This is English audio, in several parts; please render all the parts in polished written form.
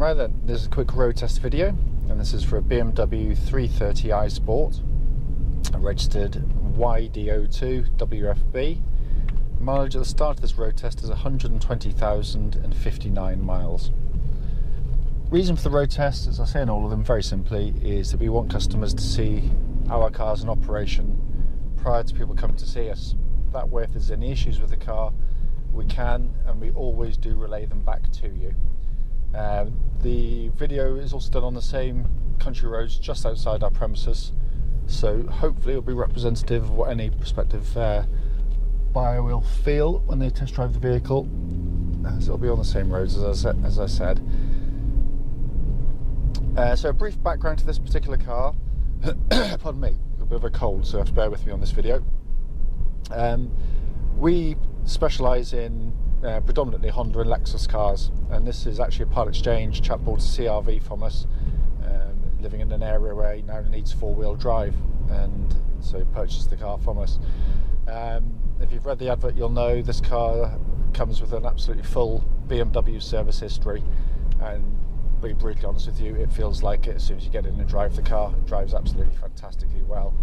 Right then, this is a quick road test video, and this is for a BMW 330i Sport, registered YD02WFB. Mileage at the start of this road test is 120,059 miles. Reason for the road test, as I say in all of them, very simply, is that we want customers to see our cars in operation prior to people coming to see us. That way, if there's any issues with the car, we can and we always do relay them back to you. The video is also done on the same country roads just outside our premises, so hopefully it'll be representative of what any prospective buyer will feel when they test drive the vehicle, as it'll be on the same roads as I said. So a brief background to this particular car. Pardon me, a bit of a cold, so you have to bear with me on this video. We specialise in predominantly Honda and Lexus cars, and this is actually a part exchange. A chap bought a CR-V from us, living in an area where he now needs four-wheel drive, and so he purchased the car from us. If you've read the advert, you'll know this car comes with an absolutely full BMW service history, and to be brutally honest with you, it feels like it as soon as you get in and drive the car. It drives absolutely fantastically well.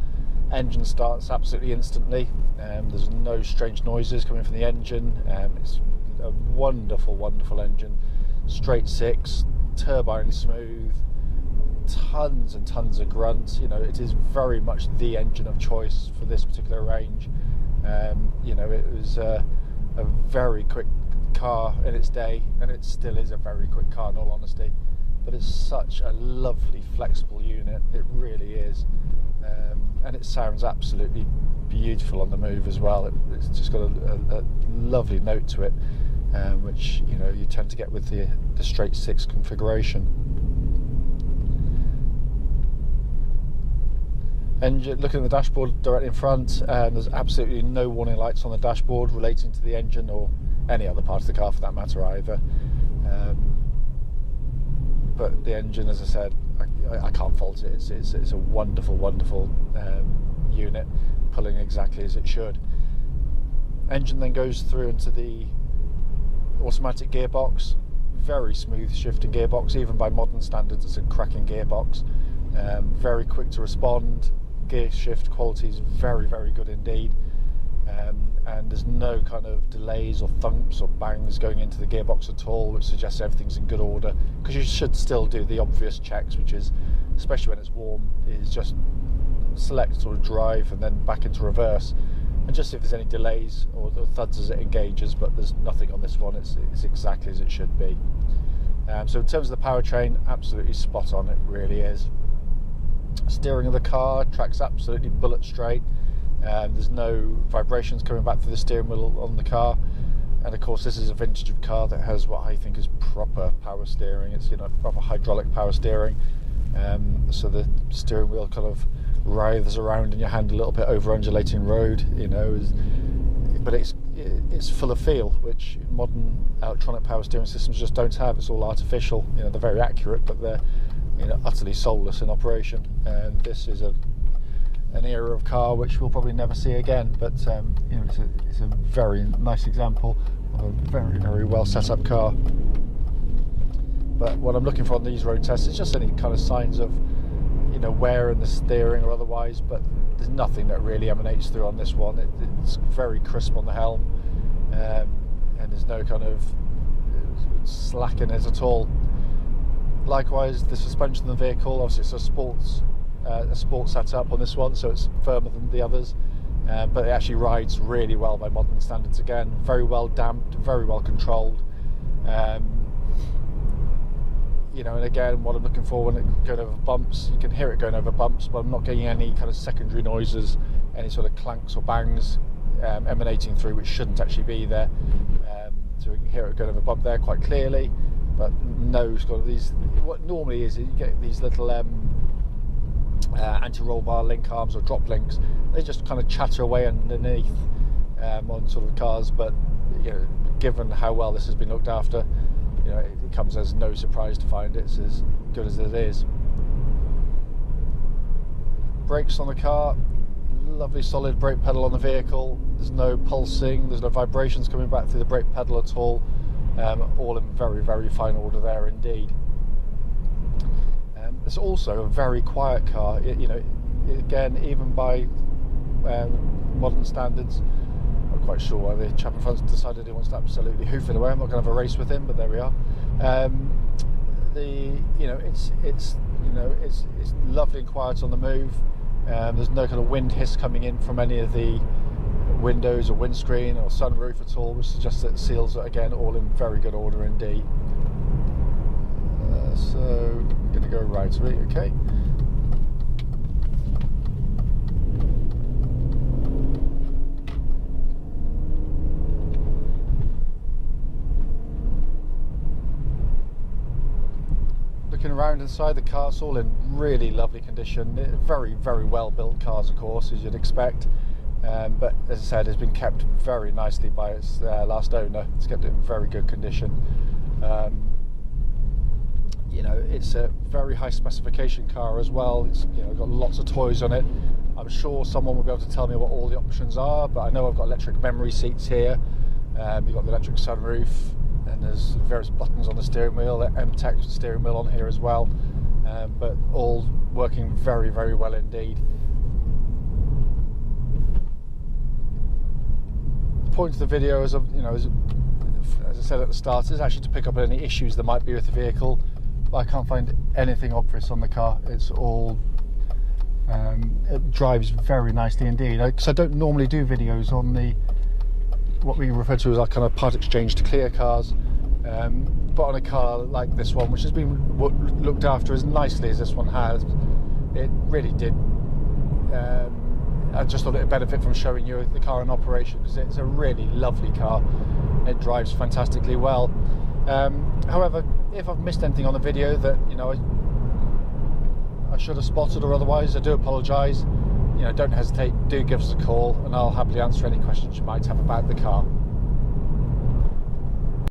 Engine starts absolutely instantly. There's no strange noises coming from the engine. It's a wonderful, wonderful engine. Straight six, turbine smooth, tons and tons of grunts. You know, it is very much the engine of choice for this particular range. You know, it was a very quick car in its day, and it still is a very quick car in all honesty. But it's such a lovely, flexible unit. It really is. And it sounds absolutely beautiful on the move as well. It's just got a lovely note to it, which you know you tend to get with the straight six configuration. Engine, looking at the dashboard directly in front, there's absolutely no warning lights on the dashboard relating to the engine or any other part of the car for that matter either. But the engine, as I said, I can't fault it. It's a wonderful, wonderful unit, pulling exactly as it should. Engine then goes through into the automatic gearbox. Very smooth shifting gearbox, even by modern standards. It's a cracking gearbox. Very quick to respond. Gear shift quality is very, very good indeed. And there's no kind of delays or thumps or bangs going into the gearbox at all, which suggests everything's in good order, because you should still do the obvious checks, which is, especially when it's warm, is just select sort of drive and then back into reverse, and just if there's any delays or thuds as it engages. But there's nothing on this one. It's exactly as it should be. So in terms of the powertrain, absolutely spot on. It really is. Steering of the car tracks absolutely bullet straight. There's no vibrations coming back through the steering wheel on the car, and of course this is a vintage of car that has what I think is proper power steering. It's, you know, proper hydraulic power steering, so the steering wheel kind of writhes around in your hand a little bit over undulating road, you know, but it's full of feel, which modern electronic power steering systems just don't have. It's all artificial. You know, they're very accurate, but they're, you know, utterly soulless in operation. And this is an era of car which we'll probably never see again, but you know, it's a very nice example of a very, very well set up car. But what I'm looking for on these road tests is just any kind of signs of, you know, wear in the steering or otherwise, but there's nothing that really emanates through on this one. It's very crisp on the helm, and there's no kind of slack in it at all. Likewise, the suspension of the vehicle, obviously it's a sport setup on this one, so it's firmer than the others, but it actually rides really well by modern standards again. Very well damped, very well controlled. You know, and again, what I'm looking for when it's going over bumps, you can hear it going over bumps, but I'm not getting any kind of secondary noises, any sort of clanks or bangs emanating through, which shouldn't actually be there. So we can hear it going over bump there quite clearly, but no sort of these. What normally is, you get these little anti-roll bar link arms or drop links. They just kind of chatter away underneath on sort of cars, but you know, given how well this has been looked after, you know, it comes as no surprise to find it's as good as it is. Brakes on the car, lovely solid brake pedal on the vehicle. There's no pulsing, there's no vibrations coming back through the brake pedal at all. All in very, very fine order there indeed. it's also a very quiet car. You know, again, even by modern standards. I'm quite sure why the chap in front decided he wants to absolutely hoof it away. I'm not going to have a race with him, but there we are. It's lovely and quiet on the move. There's no kind of wind hiss coming in from any of the windows or windscreen or sunroof at all, which suggests that seals are again all in very good order indeed. So I'm going to go right, okay. Looking around inside the car, it's all in really lovely condition. Very, very well built cars, of course, as you'd expect. But as I said, it's been kept very nicely by its last owner. It's kept it in very good condition. You know, it's a very high specification car as well. It's, you know, got lots of toys on it. I'm sure someone will be able to tell me what all the options are, but I know I've got electric memory seats here. You've got the electric sunroof, and there's various buttons on the steering wheel, the M-Tech steering wheel on here as well, but all working very, very well indeed. The point of the video is, you know, as I said at the start, is actually to pick up any issues there might be with the vehicle. But I can't find anything obvious on the car. It's all it drives very nicely indeed. Because I don't normally do videos on the what we refer to as our kind of part exchange to clear cars, but on a car like this one, which has been looked after as nicely as this one has, it really did. I just thought it would benefit from showing you the car in operation, because it's a really lovely car. It drives fantastically well. However, if I've missed anything on the video that, you know, I should have spotted or otherwise, I do apologise. You know, don't hesitate, do give us a call, and I'll happily answer any questions you might have about the car.